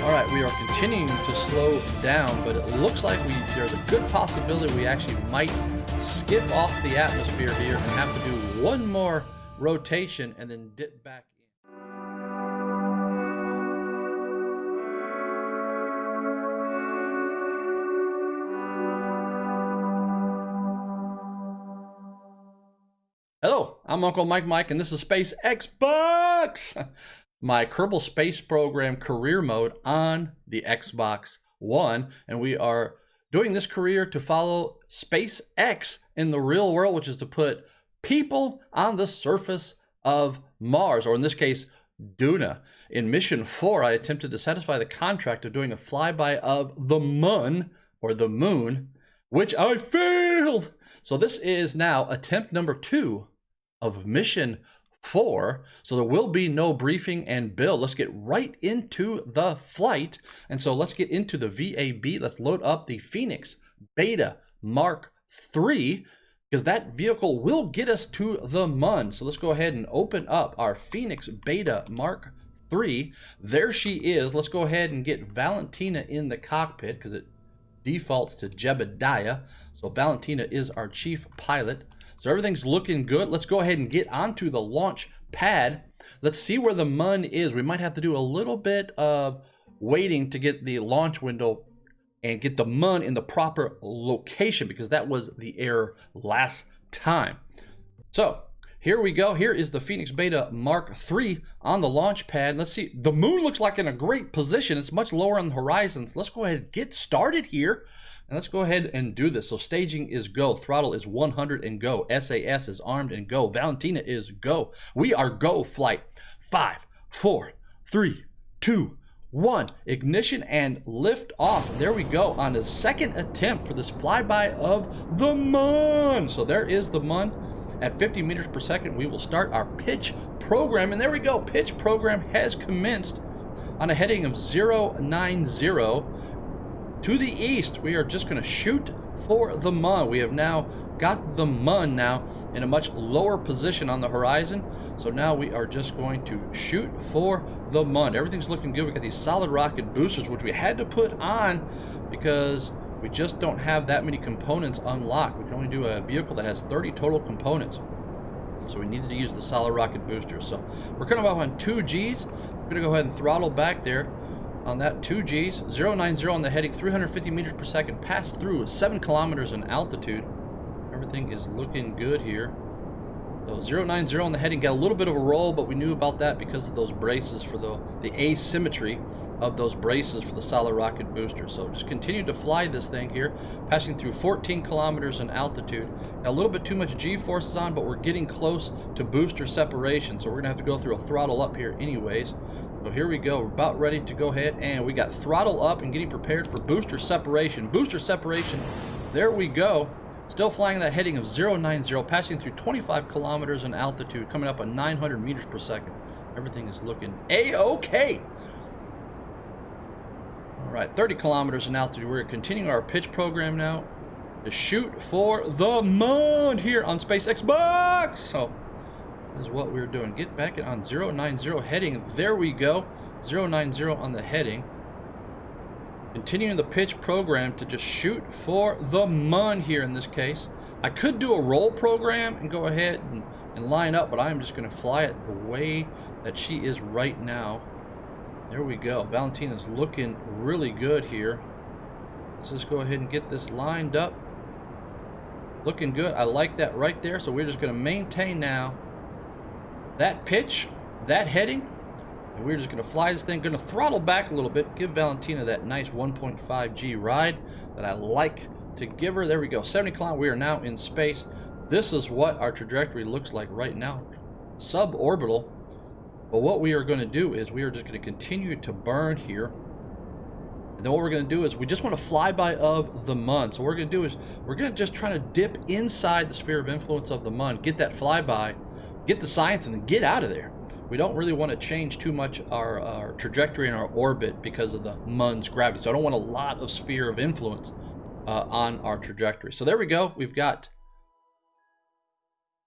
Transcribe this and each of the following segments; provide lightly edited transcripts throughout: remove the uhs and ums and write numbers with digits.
All right, we are continuing to slow down, but it looks like there's a good possibility we actually might skip off the atmosphere here and have to do one more rotation and then dip back in. Hello, I'm Uncle Mike, and this is Space Xbox! My Kerbal Space Program career mode on the Xbox One, and we are doing this career to follow SpaceX in the real world, which is to put people on the surface of Mars, or in this case, Duna. In Mission 4, I attempted to satisfy the contract of doing a flyby of the Mun, or the Moon, which I failed! So this is now attempt number 2 of Mission 4, so there will be no briefing and build. Let's get right into the flight. And so let's get into the VAB. Let's load up the Phoenix Beta Mark III, because that vehicle will get us to the Mun. So let's go ahead and open up our Phoenix Beta Mark III. There she is. Let's go ahead and get Valentina in the cockpit, because it defaults to Jebediah. So Valentina is our chief pilot. So everything's looking good. Let's go ahead and get onto the launch pad. Let's see where the Mun is. We might have to do a little bit of waiting to get the launch window and get the Mun in the proper location, because that was the error last time. So here we go. Here is the Phoenix Beta Mark III on the launch pad. Let's see. The moon looks like in a great position. It's much lower on the horizon. So let's go ahead and get started here. And let's go ahead and do this. So staging is go. Throttle is 100 and go. SAS is armed and go. Valentina is go. We are go flight. 5, 4, 3, 2, 1. Ignition and lift off. There we go on the second attempt for this flyby of the Mun. So there is the Mun. At 50 meters per second, we will start our pitch program. And there we go. Pitch program has commenced on a heading of 090. To the east, we are just going to shoot for the Mun. We have now got the Mun now in a much lower position on the horizon. So now we are just going to shoot for the Mun. Everything's looking good. We got these solid rocket boosters, which we had to put on because we just don't have that many components unlocked. We can only do a vehicle that has 30 total components. So we needed to use the solid rocket boosters. So we're coming up on 2 Gs. We're going to go ahead and throttle back there. On that 2 Gs, 090 on the heading, 350 meters per second, pass through 7 kilometers in altitude. Everything is looking good here. So 090 on the heading, got a little bit of a roll, but we knew about that because of those braces for the asymmetry of those braces for the solid rocket booster. So just continue to fly this thing here, passing through 14 kilometers in altitude. Got a little bit too much G-forces on, but we're getting close to booster separation, so we're gonna have to go through a throttle up here anyways. So here we go, we're about ready to go ahead, and we got throttle up and getting prepared for booster separation. Booster separation, there we go. Still flying that heading of 090, passing through 25 kilometers in altitude, coming up on 900 meters per second. Everything is looking A-OK. All right, 30 kilometers in altitude. We're continuing our pitch program now to shoot for the Mun here on Space Xbox. So is what we're doing. Get back on 090 heading. There we go. 090 on the heading. Continuing the pitch program to just shoot for the Mun here in this case. I could do a roll program and go ahead and line up, but I'm just going to fly it the way that she is right now. There we go. Valentina's looking really good here. Let's just go ahead and get this lined up. Looking good. I like that right there. So we're just going to maintain now that pitch, that heading, and we're just going to fly this thing. Going to throttle back a little bit, give Valentina that nice 1.5 G ride that I like to give her. There we go, 70 kilometers. We are now in space. This is what our trajectory looks like right now, suborbital. But what we are going to do is we are just going to continue to burn here. And then what we're going to do is we just want to fly by of the Mun. So what we're going to do is we're going to just try to dip inside the sphere of influence of the Mun, get that flyby, get the science, and then get out of there. We don't really want to change too much our trajectory and our orbit because of the Mun's gravity. So I don't want a lot of sphere of influence on our trajectory. So there we go. We've got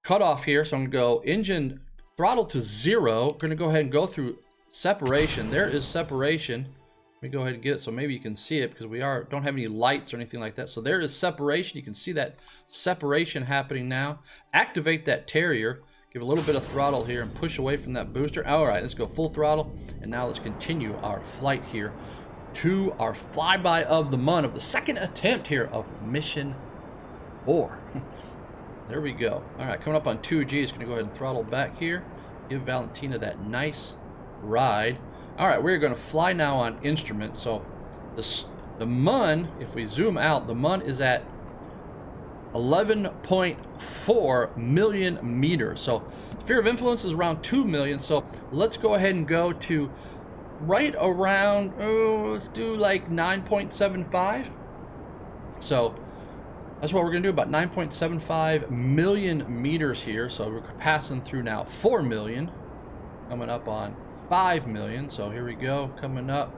cutoff here. So I'm going to go engine throttle to 0. We're going to go ahead and go through separation. There is separation. Let me go ahead and get it so maybe you can see it, because we don't have any lights or anything like that. So there is separation. You can see that separation happening now. Activate that Terrier. Give a little bit of throttle here and push away from that booster. All right, let's go full throttle. And now let's continue our flight here to our flyby of the month, of the second attempt here of Mission 4. There we go. All right, coming up on 2G. It's going to go ahead and throttle back here. Give Valentina that nice ride. All right, we're going to fly now on instrument. So the MUN, if we zoom out, the MUN is at 11.4 million meters. So sphere of influence is around 2 million. So let's go ahead and go to right around, let's do like 9.75. So that's what we're going to do, about 9.75 million meters here. So we're passing through now 4 million, coming up on 5 million. So here we go, coming up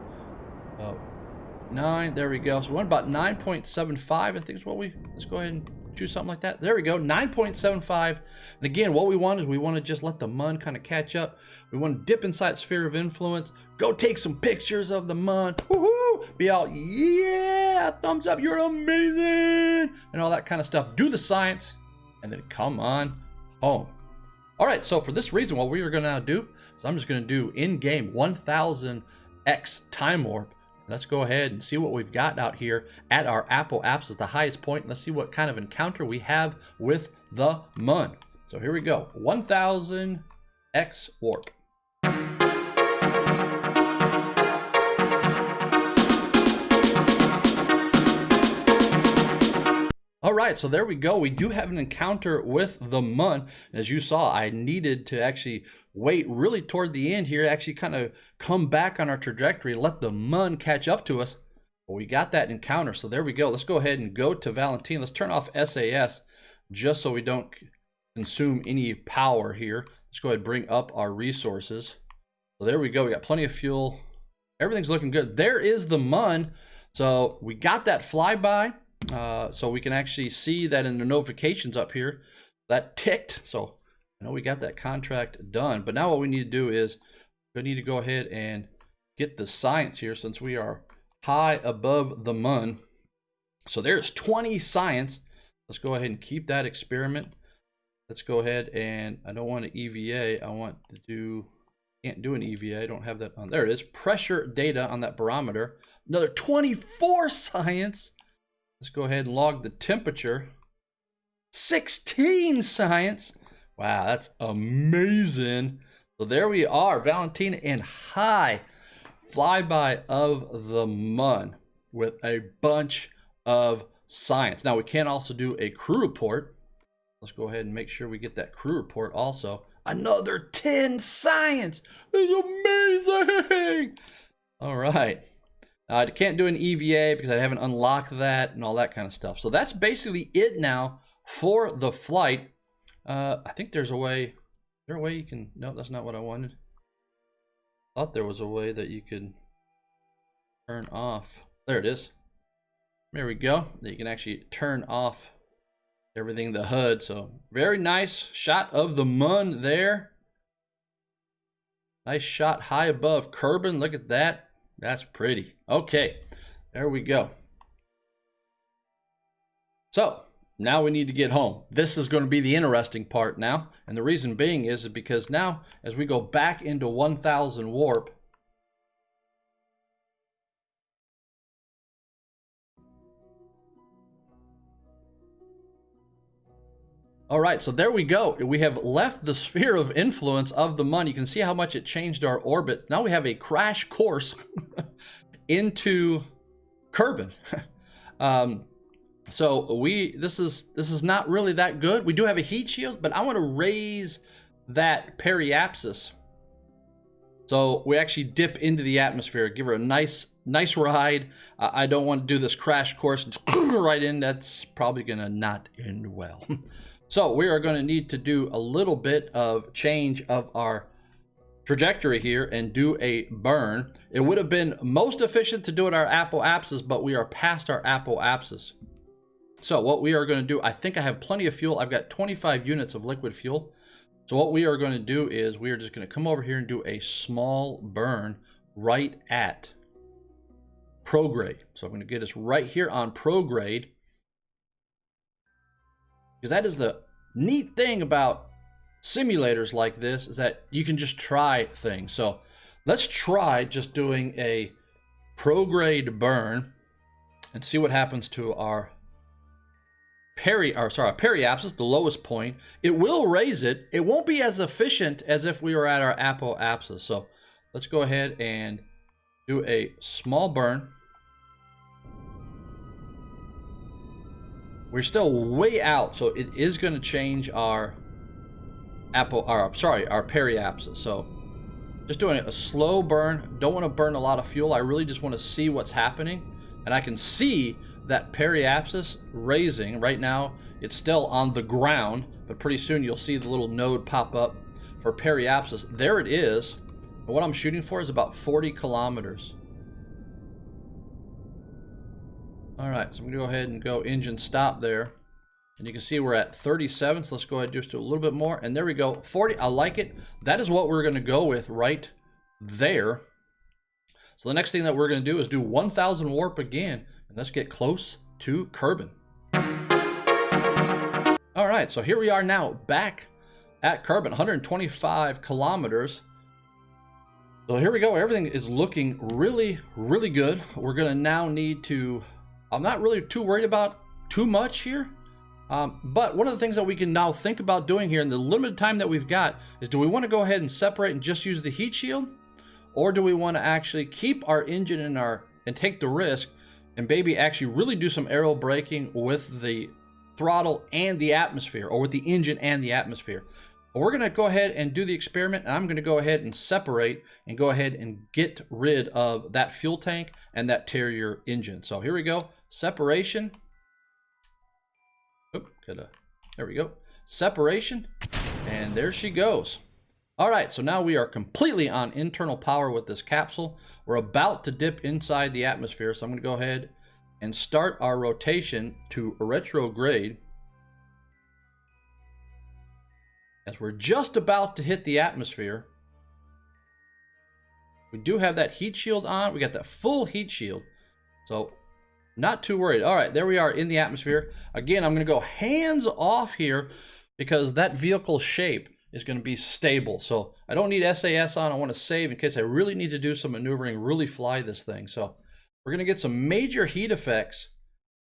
9. There we go. So we went about 9.75, I think is what let's go ahead and choose something like that. There we go, 9.75. And again, what we want is we want to just let the MUN kind of catch up. We want to dip inside sphere of influence, go take some pictures of the MUN, woohoo, be all, yeah, thumbs up, you're amazing, and all that kind of stuff. Do the science, and then come on home. All right, so for this reason, what we are going to now do is I'm just going to do in-game 1000x time warp. Let's go ahead and see what we've got out here at our Apple Apps as the highest point. Let's see what kind of encounter we have with the MUN. So here we go, 1000x warp. All right, so there we go. We do have an encounter with the MUN. As you saw, I needed to actually wait really toward the end here, actually kind of come back on our trajectory, let the MUN catch up to us. But we got that encounter, so there we go. Let's go ahead and go to Valentina. Let's turn off SAS just so we don't consume any power here. Let's go ahead and bring up our resources. So there we go. We got plenty of fuel. Everything's looking good. There is the MUN. So we got that flyby. So we can actually see that in the notifications up here that ticked. So I know we got that contract done, but now what we need to do is we need to go ahead and get the science here, since we are high above the MUN. So there's 20 science. Let's go ahead and keep that experiment. Let's go ahead, and I don't want an EVA. I want to do, can't do an EVA. I don't have that on. There it is. Pressure data on that barometer. Another 24 science. Let's go ahead and log the temperature. 16 science. Wow, that's amazing. So there we are, Valentina in high flyby of the MUN with a bunch of science. Now we can also do a crew report. Let's go ahead and make sure we get that crew report also. Another 10 science. It's amazing. All right. I can't do an EVA because I haven't unlocked that and all that kind of stuff. So that's basically it now for the flight. I think there's a way. Is there a way you can? No, that's not what I wanted. I thought there was a way that you could turn off. There it is. There we go. That you can actually turn off everything, the HUD. So very nice shot of the MUN there. Nice shot high above Kerbal. Look at that. That's pretty. Okay, there we go. So now we need to get home. This is going to be the interesting part now. And the reason being is because now as we go back into 1000 warp, all right, so there we go. We have left the sphere of influence of the MUN. You can see how much it changed our orbits. Now we have a crash course into Kerbal. So this is not really that good. We do have a heat shield, but I want to raise that periapsis. So we actually dip into the atmosphere, give her a nice ride. I don't want to do this crash course right in. That's probably gonna not end well. So we are going to need to do a little bit of change of our trajectory here and do a burn. It would have been most efficient to do it our Apple Apps, but we are past our Apple Apps. So what we are going to do, I think I have plenty of fuel. I've got 25 units of liquid fuel. So what we are going to do is we are just going to come over here and do a small burn right at prograde. So I'm going to get us right here on prograde, because that is the neat thing about simulators like this, is that you can just try things. So let's try just doing a prograde burn and see what happens to our periapsis, the lowest point. It will raise it. It won't be as efficient as if we were at our apoapsis. So let's go ahead and do a small burn. We're still way out, so it is going to change our periapsis. So just doing a slow burn. Don't want to burn a lot of fuel. I really just want to see what's happening, and I can see that periapsis raising. Right now it's still on the ground, but pretty soon you'll see the little node pop up for periapsis. There it is. And what I'm shooting for is about 40 kilometers. All right, so I'm gonna go ahead and go engine stop there, and you can see we're at 37. So let's go ahead and just do a little bit more, and there we go, 40. I like it. That is what we're gonna go with right there. So the next thing that we're gonna do is do 1000 warp again, and let's get close to Kerbal. All right, so here we are now back at Kerbal, 125 kilometers. So here we go. Everything is looking really, really good. We're gonna now need to, I'm not really too worried about too much here. But one of the things that we can now think about doing here in the limited time that we've got is, do we want to go ahead and separate and just use the heat shield? Or do we want to actually keep our engine in and take the risk and maybe actually really do some aero braking with the throttle and the atmosphere, or with the engine and the atmosphere? But we're going to go ahead and do the experiment, and I'm going to go ahead and separate and go ahead and get rid of that fuel tank and that Terrier engine. So here we go. Separation. There we go. Separation. And there she goes. All right, so now we are completely on internal power with this capsule. We're about to dip inside the atmosphere, so I'm going to go ahead and start our rotation to retrograde, as we're just about to hit the atmosphere. We do have that heat shield on. We got that full heat shield, so not too worried. All right, there we are in the atmosphere. Again, I'm going to go hands off here because that vehicle shape is going to be stable. So I don't need SAS on. I want to save in case I really need to do some maneuvering, really fly this thing. So we're going to get some major heat effects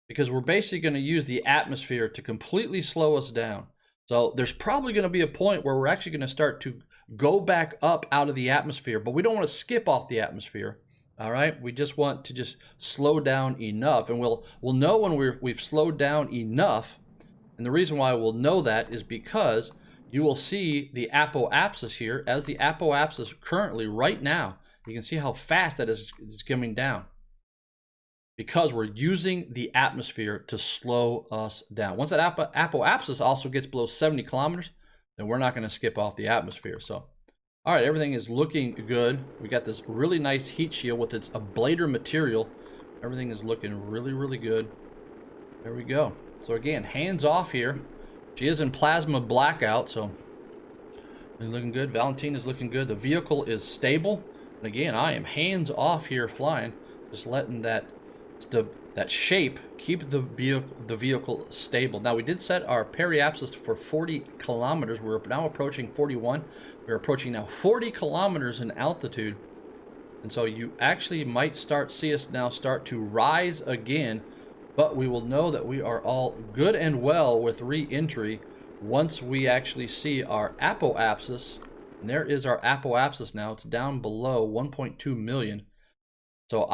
because we're basically going to use the atmosphere to completely slow us down. So there's probably going to be a point where we're actually going to start to go back up out of the atmosphere, but we don't want to skip off the atmosphere. All right, we just want to just slow down enough, and we'll know when we've slowed down enough. And the reason why we'll know that is because you will see the apoapsis here. As the apoapsis currently right now, you can see how fast that is coming down, because we're using the atmosphere to slow us down. Once that apoapsis also gets below 70 kilometers, then we're not going to skip off the atmosphere. So all right, everything is looking good. We got this really nice heat shield with its ablator material. Everything is looking really, really good. There we go. So again, hands off here. She is in plasma blackout, so it's looking good. Valentina's looking good. The vehicle is stable. And again, I am hands off here flying, just letting that shape keep the vehicle stable. Now, we did set our periapsis for 40 kilometers. We're now approaching 41. We're approaching now 40 kilometers in altitude. And so you actually might see us now start to rise again, but we will know that we are all good and well with re-entry once we actually see our apoapsis. And there is our apoapsis now. It's down below 1.2 million. So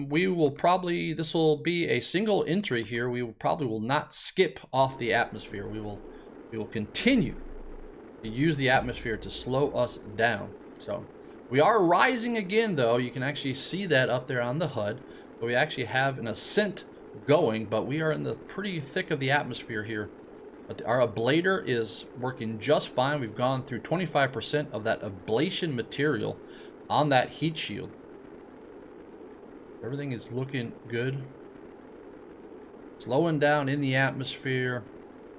we will probably, this will be a single entry here. We probably will not skip off the atmosphere. We will continue to use the atmosphere to slow us down. So we are rising again, though. You can actually see that up there on the HUD. So we actually have an ascent going, but we are in the pretty thick of the atmosphere here. But our ablator is working just fine. We've gone through 25% of that ablation material on that heat shield. Everything is looking good. Slowing down in the atmosphere.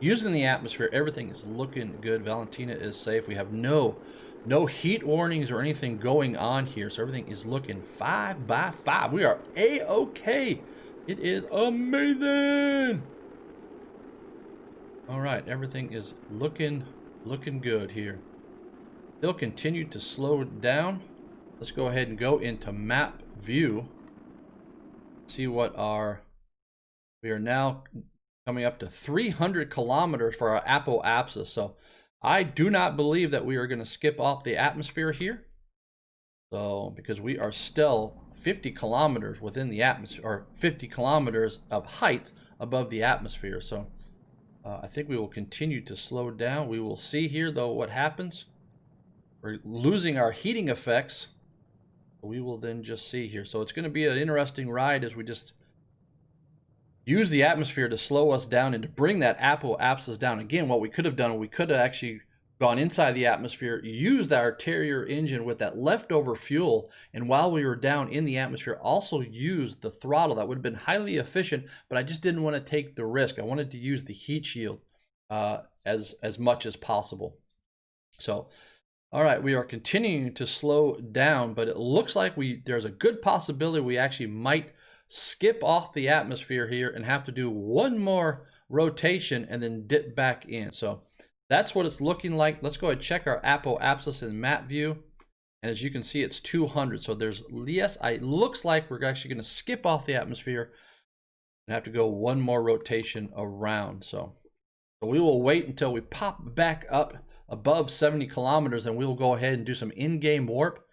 Using the atmosphere, everything is looking good. Valentina is safe. We have no No heat warnings or anything going on here, so everything is looking 5 by 5. We are A-okay. It is amazing. All right, everything is looking good here. They'll continue to slow down. Let's go ahead and go into map view. See what we are now coming up to 300 kilometers for our apoapsis. So I do not believe that we are going to skip off the atmosphere here. So because we are still 50 kilometers within the atmosphere, or 50 kilometers of height above the atmosphere. So I think we will continue to slow down. We will see here though what happens. We're losing our heating effects. We will then just see here. So it's going to be an interesting ride as we just use the atmosphere to slow us down and to bring that apoapsis down. Again, what we could have done, we could have actually gone inside the atmosphere, used our Terrier engine with that leftover fuel, and while we were down in the atmosphere, also used the throttle. That would have been highly efficient, but I just didn't want to take the risk. I wanted to use the heat shield as much as possible. So, all right, we are continuing to slow down, but it looks like there's a good possibility we actually might skip off the atmosphere here and have to do one more rotation and then dip back in. So that's what it's looking like. Let's go ahead and check our apoapsis in map view. And as you can see, it's 200. So there's, yes, it looks like we're actually going to skip off the atmosphere and have to go one more rotation around. So we will wait until we pop back up above 70 kilometers, and we will go ahead and do some in-game warp,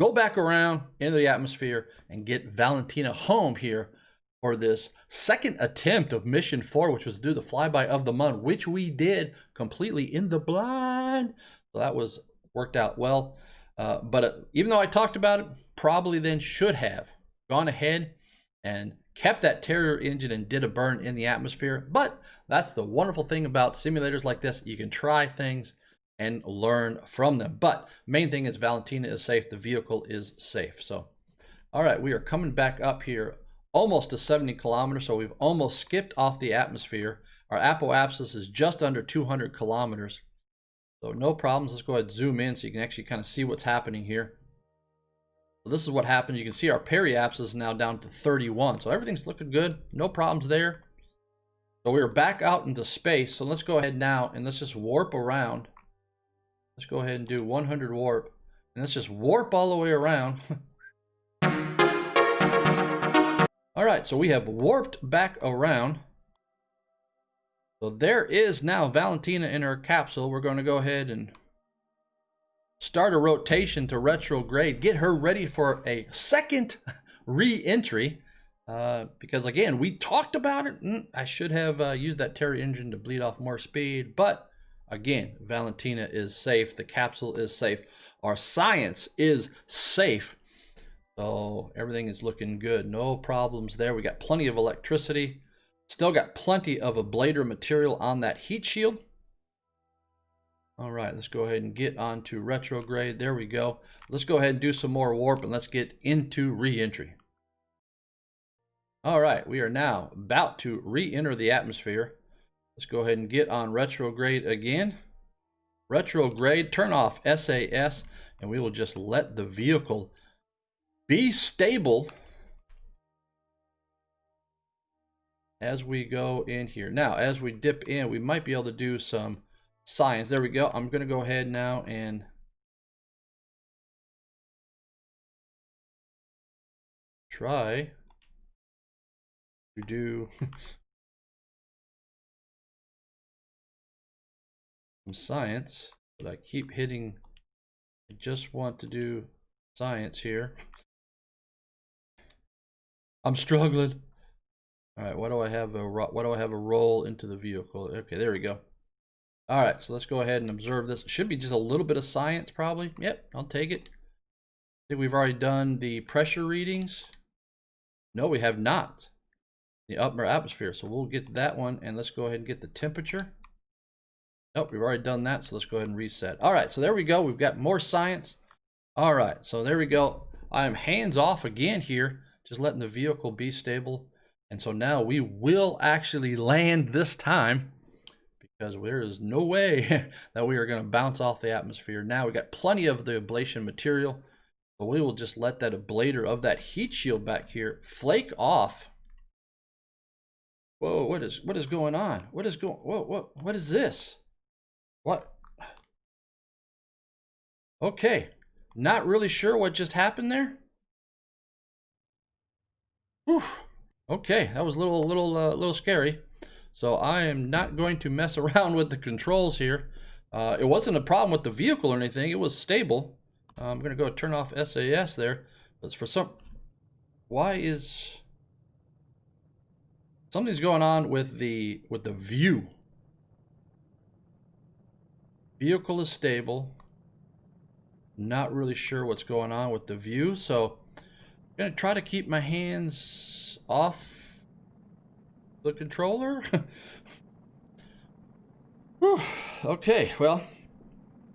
go back around into the atmosphere, and get Valentina home here for this second attempt of mission 4, which was to do the flyby of the month, which we did completely in the blind. So that was worked out well. But even though I talked about it, probably then should have gone ahead and kept that Terrier engine and did a burn in the atmosphere. But that's the wonderful thing about simulators like this. You can try things and learn from them. But main thing is Valentina is safe. The vehicle is safe. So, all right, we are coming back up here almost to 70 kilometers. So we've almost skipped off the atmosphere. Our apoapsis is just under 200 kilometers. So no problems. Let's go ahead and zoom in so you can actually kind of see what's happening here. So this is what happened. You can see our periapsis is now down to 31. So everything's looking good. No problems there. So we are back out into space. So let's go ahead now and let's just warp around. Let's go ahead and do 100 warp. And let's just warp all the way around. All right, so we have warped back around. So there is now Valentina in her capsule. We're going to go ahead and start a rotation to retrograde, get her ready for a second re-entry. Because again, we talked about it. I should have used that Terrier engine to bleed off more speed, but again, Valentina is safe. The capsule is safe. Our science is safe. So everything is looking good. No problems there. We got plenty of electricity. Still got plenty of ablator material on that heat shield. All right, let's go ahead and get onto retrograde. There we go. Let's go ahead and do some more warp and let's get into re-entry. All right, we are now about to re-enter the atmosphere. Let's go ahead and get on retrograde again. Retrograde, turn off SAS, and we will just let the vehicle be stable as we go in here. Now, as we dip in, we might be able to do some science. There we go. I'm going to go ahead now and try to do some science, but I keep hitting. I just want to do science here. I'm struggling. All right, what do I have a roll into the vehicle? Okay, there we go. All right, so let's go ahead and observe this. It should be just a little bit of science probably. Yep, I'll take it. I think we've already done the pressure readings. No, we have not. The upper atmosphere, so we'll get that one, and let's go ahead and get the temperature. Nope, we've already done that, so let's go ahead and reset. All right, so there we go. We've got more science. All right, so there we go. I am hands off again here, just letting the vehicle be stable. And so now we will actually land this time because there is no way that we are going to bounce off the atmosphere. Now we got plenty of the ablation material, so we will just let that ablator of that heat shield back here flake off. Whoa, what is going on? What is going, what is this? What? Okay, not really sure what just happened there. Whew. Okay, that was a little scary. So I am not going to mess around with the controls here. It wasn't a problem with the vehicle or anything. It was stable. I'm gonna go turn off SAS there. But for something's going on with the view. Vehicle is stable. Not really sure what's going on with the view, so I'm gonna try to keep my hands off the controller. Whew. Okay, well,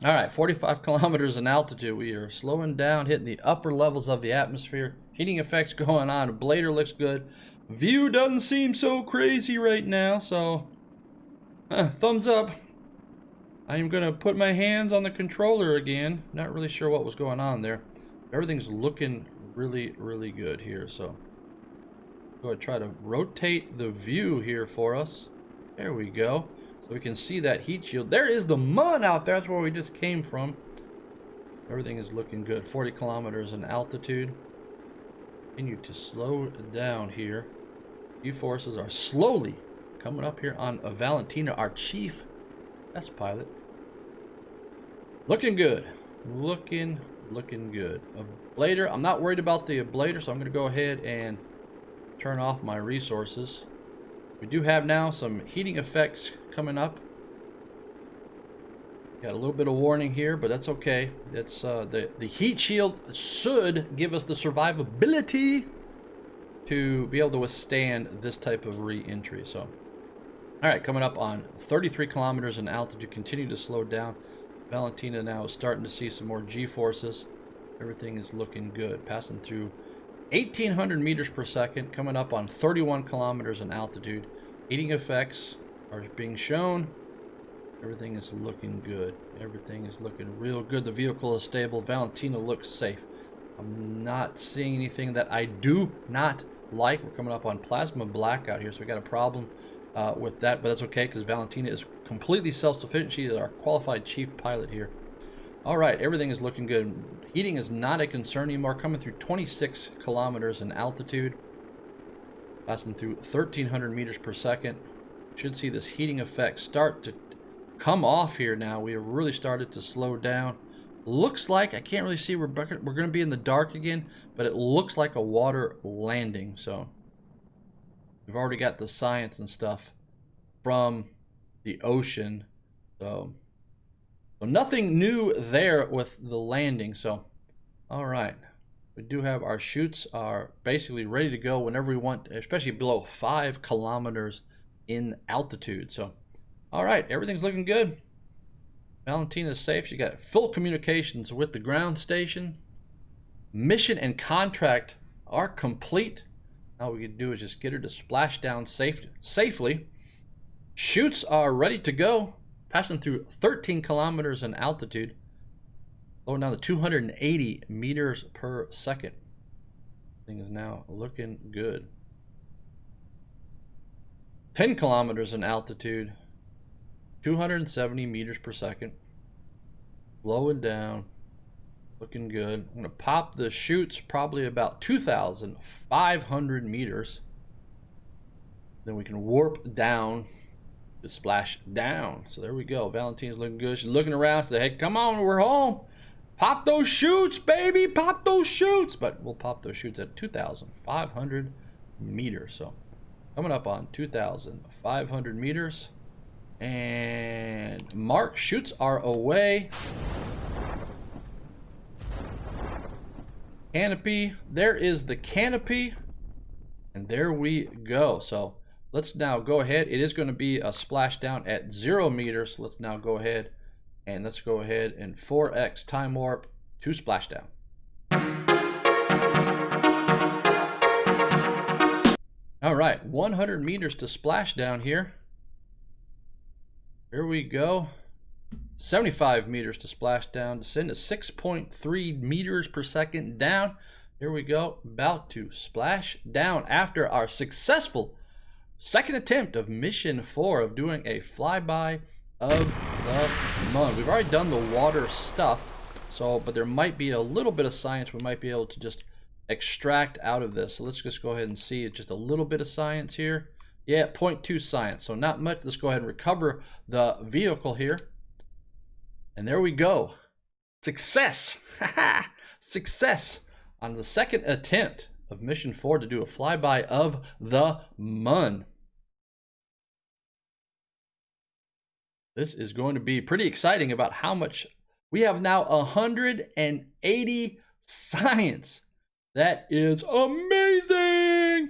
all right, 45 kilometers in altitude. We are slowing down, hitting the upper levels of the atmosphere. Heating effects going on. Blader looks good. View doesn't seem so crazy right now, so thumbs up. I am gonna put my hands on the controller again. Not really sure what was going on there. Everything's looking really good here, so go ahead and try to rotate the view here for us. There we go. So we can see that heat shield. There is the mud out there. That's where we just came from. Everything is looking good. 40 kilometers in altitude. Continue to slow down here. G-forces are slowly coming up here on Valentina, our chief test pilot. Looking good. Looking good. Ablator, I'm not worried about the ablator, so I'm going to go ahead and turn off my resources. We do have now some heating effects coming up. Got a little bit of warning here, but that's okay. It's the heat shield should give us the survivability to be able to withstand this type of re-entry. So, all right, coming up on 33 kilometers in altitude, continue to slow down. Valentina now is starting to see some more G-forces. Everything is looking good. Passing through 1,800 meters per second, coming up on 31 kilometers in altitude. Heating effects are being shown. Everything is looking good. Everything is looking real good. The vehicle is stable. Valentina looks safe. I'm not seeing anything that I do not like. We're coming up on plasma blackout here, so we got a problem with that, but that's okay because Valentina is completely self-sufficient. She is our qualified chief pilot here. All right, everything is looking good. Heating is not a concern anymore. Coming through 26 kilometers in altitude, passing through 1,300 meters per second. Should see this heating effect start to come off here now. We have really started to slow down. Looks like, I can't really see, we're going to be in the dark again, but it looks like a water landing. So we've already got the science and stuff from the ocean. So nothing new there with the landing. So, all right. We do have our chutes are basically ready to go whenever we want, especially below 5 kilometers in altitude. So, all right, everything's looking good. Valentina's safe. She got full communications with the ground station. Mission and contract are complete. All we can do is just get her to splash down safely. Chutes are ready to go. Passing through 13 kilometers in altitude. Going down to 280 meters per second. Thing is now looking good. 10 kilometers in altitude. 270 meters per second. Slowing down. Looking good. I'm going to pop the chutes probably about 2,500 meters. Then we can warp down to splash down. So there we go. Valentina's looking good. She's looking around. Say, hey, come on, we're home. Pop those chutes, baby. Pop those chutes. But we'll pop those chutes at 2,500 meters. So coming up on 2,500 meters. And mark, chutes are away. Canopy. There is the canopy. And there we go. So let's now go ahead. It is going to be a splashdown at 0 meters. So let's now go ahead and let's go ahead and 4x time warp to splashdown. All right, 100 meters to splashdown here. Here we go. 75 meters to splash down. Descend to 6.3 meters per second down. Here we go. About to splash down after our successful second attempt of mission 4 of doing a flyby of the month. We've already done the water stuff, but there might be a little bit of science we might be able to just extract out of this. So let's just go ahead and see just a little bit of science here. Yeah, 0.2 science, so not much. Let's go ahead and recover the vehicle here. And there we go. Success. Success on the second attempt of mission 4 to do a flyby of the Mun. This is going to be pretty exciting about how much we have now. 180 science. That is amazing.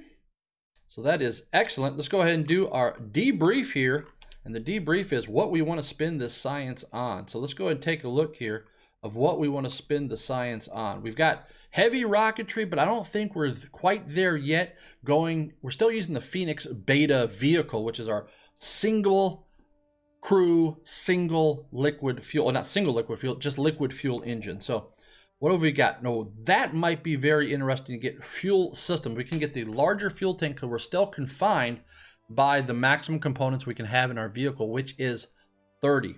So that is excellent. Let's go ahead and do our debrief here. And the debrief is what we want to spend this science on. So let's go ahead and take a look here of what we want to spend the science on. We've got heavy rocketry, but I don't think we're quite there yet. We're still using the Phoenix Beta vehicle, which is our single crew, single liquid fuel, not single liquid fuel, just liquid fuel engine. So what have we got? No, that might be very interesting to get fuel system. We can get the larger fuel tank because we're still confined by the maximum components we can have in our vehicle, which is 30.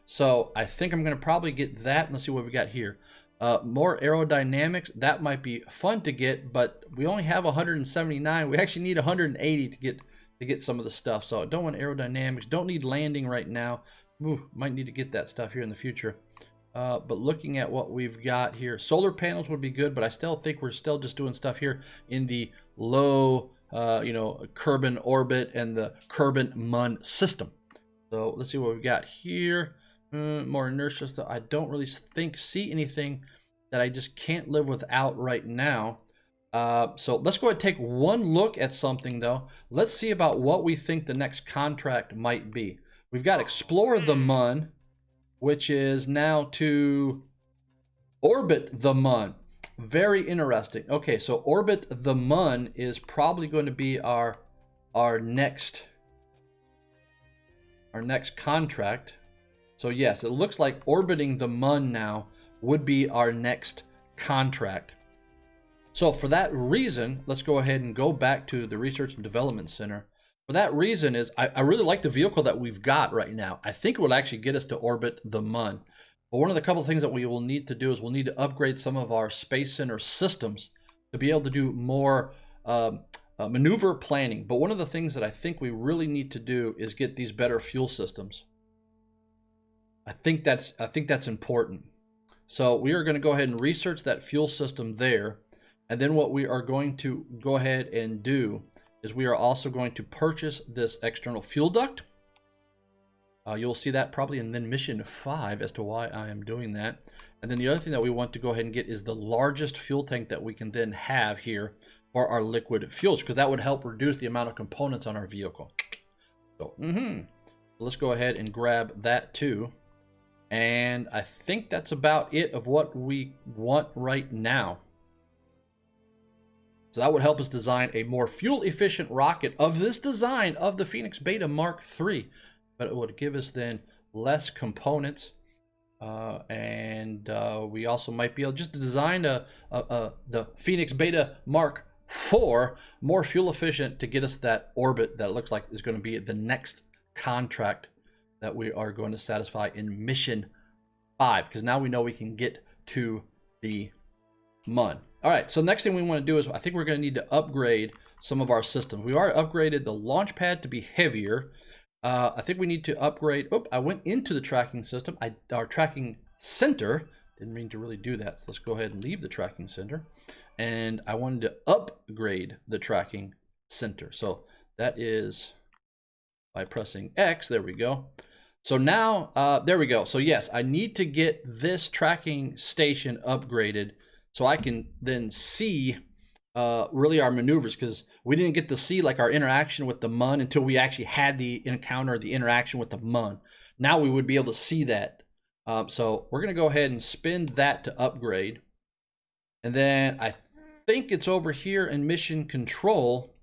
So I think I'm going to probably get that. Let's see what we got here. More aerodynamics. That might be fun to get, but we only have 179. We actually need 180 to get some of the stuff. So I don't want aerodynamics. Don't need landing right now. Ooh, might need to get that stuff here in the future. But looking at what we've got here, solar panels would be good, but I still think we're still just doing stuff here in the low, Kerbal orbit and the Kerbal Mun system. So let's see what we've got here. More inertia stuff. I don't really see anything that I just can't live without right now. So let's go ahead and take one look at something though. Let's see about what we think the next contract might be. We've got Explore the Mun, which is now to orbit the Mun. Very interesting. Okay, so orbit the Mun is probably going to be our next contract. So yes, it looks like orbiting the Mun now would be our next contract. So for that reason, let's go ahead and go back to the Research and Development Center. For that reason is I really like the vehicle that we've got right now. I think it will actually get us to orbit the Mun. But one of the couple of things that we will need to do is we'll need to upgrade some of our Space Center systems to be able to do more maneuver planning. But one of the things that I think we really need to do is get these better fuel systems. I think that's important. So we are going to go ahead and research that fuel system there. And then what we are going to go ahead and do is we are also going to purchase this external fuel duct. You'll see that probably in then mission 5 as to why I am doing that. And then the other thing that we want to go ahead and get is the largest fuel tank that we can then have here for our liquid fuels, because that would help reduce the amount of components on our vehicle. So, let's go ahead and grab that too. And I think that's about it of what we want right now. So that would help us design a more fuel efficient rocket of this design of the Phoenix Beta Mark III. But it would give us then less components. And we also might be able just to design the Phoenix Beta Mark IV more fuel efficient to get us that orbit that looks like is going to be the next contract that we are going to satisfy in mission 5, because now we know we can get to the Mun. All right, so next thing we want to do is I think we're going to need to upgrade some of our systems. We already upgraded the launch pad to be heavier. I think we need to upgrade. Oh, I went into the tracking system. Our tracking center. Didn't mean to really do that. So let's go ahead and leave the tracking center. And I wanted to upgrade the tracking center. So that is by pressing X. There we go. So now, there we go. So yes, I need to get this tracking station upgraded so I can then see really our maneuvers, because we didn't get to see like our interaction with the Mun until we actually had the encounter, the interaction with the Mun. Now we would be able to see that. So we're going to go ahead and spin that to upgrade. And then I think it's over here in mission control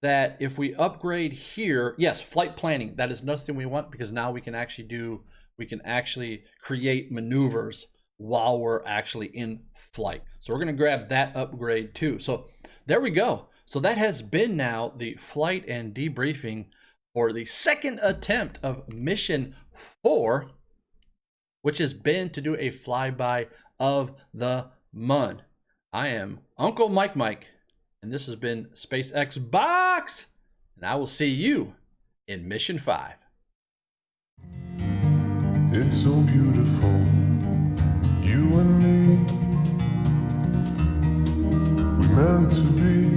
that if we upgrade here, yes, flight planning, that is nothing we want, because now we can actually create maneuvers while we're actually in flight. So we're going to grab that upgrade too. So there we go. So that has been now the flight and debriefing for the second attempt of mission 4, which has been to do a flyby of the Mun. I am Uncle Mike, and this has been SpaceX Box, and I will see you in mission 5. It's so beautiful, you and me. We're meant to be.